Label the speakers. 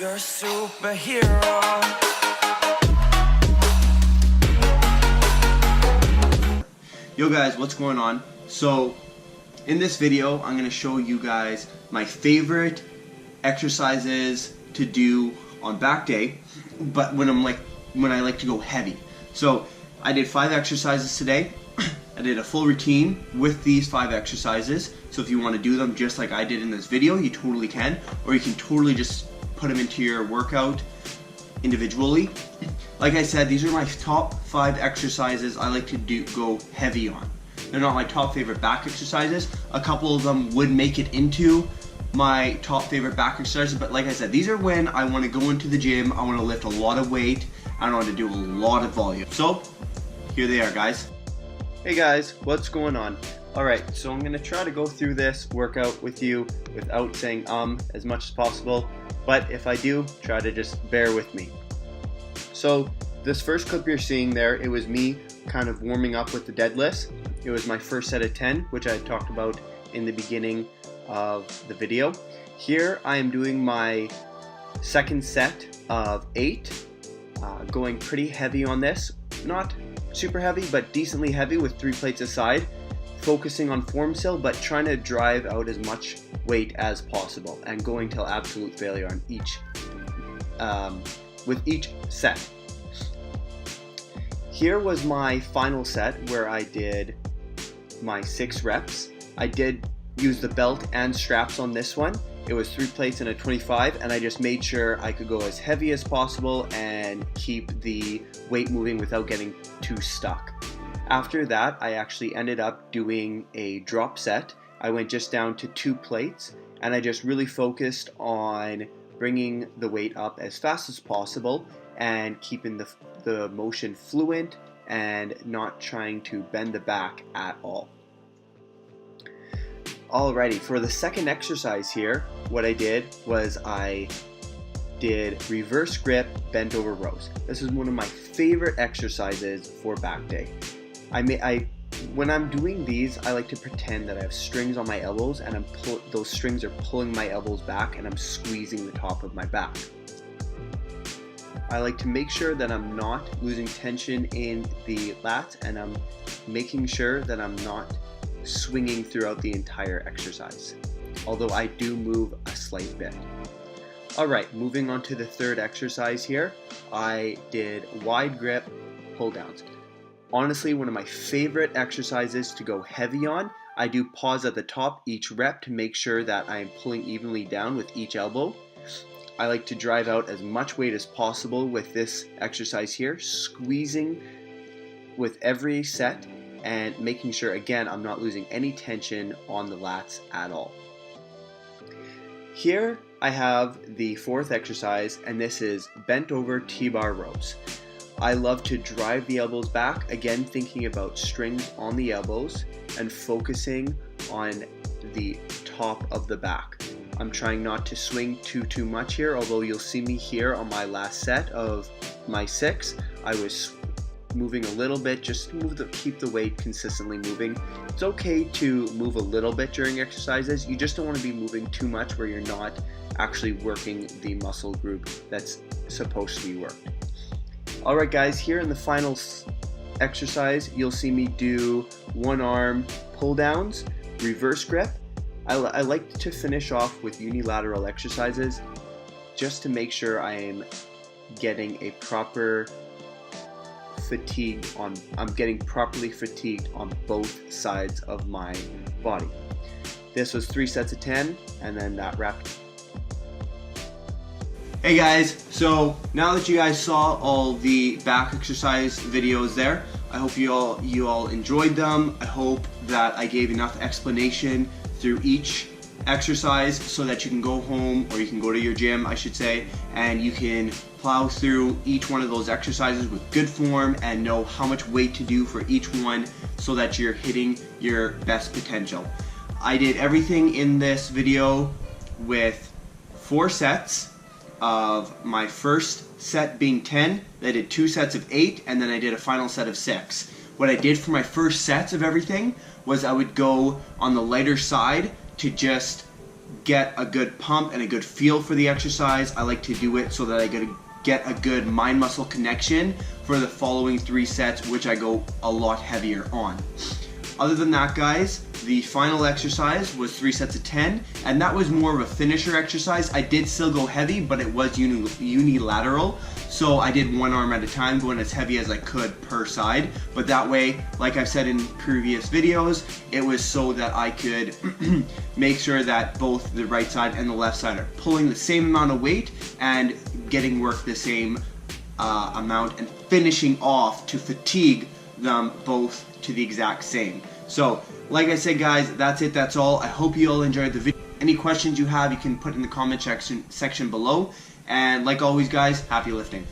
Speaker 1: You're a superhero.
Speaker 2: Yo guys, what's going on? So in this video I'm going to show you guys my favorite exercises to do on back day, but when I like to go heavy. So I did 5 exercises today. I did a full routine with these 5 exercises. So if you want to do them just like I did in this video, you totally can, or you can totally just put them into your workout individually. Like I said, these are my top 5 exercises I like to go heavy on. They're not my top favorite back exercises. A couple of them would make it into my top favorite back exercises, but like I said, these are when I want to go into the gym, I want to lift a lot of weight, I want to do a lot of volume. So here they are, guys. Hey guys, what's going on? Alright, so I'm going to try to go through this workout with you without saying as much as possible, but if I do, try to just bear with me. So this first clip you're seeing there, it was me kind of warming up with the deadlifts. It was my first set of 10, which I talked about in the beginning of the video. Here I am doing my second set of 8, going pretty heavy on this. Not super heavy, but decently heavy with 3 plates aside, focusing on form still, but trying to drive out as much weight as possible and going till absolute failure on each with each set. Here was my final set where I did my 6 reps. I did use the belt and straps on this one. It was 3 plates and a 25, and I just made sure I could go as heavy as possible and keep the weight moving without getting too stuck. After that, I actually ended up doing a drop set. I went just down to 2 plates, and I just really focused on bringing the weight up as fast as possible and keeping the motion fluent and not trying to bend the back at all. Alrighty, for the second exercise here, what I did was I did reverse grip bent over rows. This is one of my favorite exercises for back day. When I'm doing these, I like to pretend that I have strings on my elbows and those strings are pulling my elbows back and I'm squeezing the top of my back. I like to make sure that I'm not losing tension in the lats and I'm making sure that I'm not swinging throughout the entire exercise, although I do move a slight bit. Alright, moving on to the third exercise here, I did wide grip pull downs. Honestly, one of my favorite exercises to go heavy on. I do pause at the top each rep to make sure that I am pulling evenly down with each elbow. I like to drive out as much weight as possible with this exercise here, squeezing with every set and making sure, again, I'm not losing any tension on the lats at all. Here I have the 4th exercise, and this is bent over T-bar rows. I love to drive the elbows back, again thinking about strings on the elbows and focusing on the top of the back. I'm trying not to swing too much here, although you'll see me here on my last set of my 6. I was moving a little bit, just keep the weight consistently moving. It's okay to move a little bit during exercises. You just don't want to be moving too much where you're not actually working the muscle group that's supposed to be worked. Alright guys, here in the final exercise, you'll see me do 1 arm pull downs, reverse grip. I like to finish off with unilateral exercises just to make sure I am getting a proper I'm getting properly fatigued on both sides of my body. This was 3 sets of 10, and then that wrapped. Hey guys, so now that you guys saw all the back exercise videos there, I hope you all enjoyed them. I hope that I gave enough explanation through each exercise so that you can go home, or you can go to your gym, I should say, and you can plow through each one of those exercises with good form and know how much weight to do for each one so that you're hitting your best potential. I did everything in this video with 4 sets of my first set being 10, I did 2 sets of 8, and then I did a final set of 6. What I did for my first sets of everything was I would go on the lighter side to just get a good pump and a good feel for the exercise. I like to do it so that I get a good mind-muscle connection for the following 3 sets, which I go a lot heavier on. Other than that, guys, the final exercise was 3 sets of 10, and that was more of a finisher exercise. I did still go heavy, but it was unilateral, so I did one arm at a time, going as heavy as I could per side. But that way, like I've said in previous videos, it was so that I could make sure that both the right side and the left side are pulling the same amount of weight and getting work the same amount and finishing off to fatigue them both to the exact same. So, like I said, guys, that's it, that's all. I hope you all enjoyed the video. Any questions you have, you can put in the comment section below. And like always, guys, happy lifting.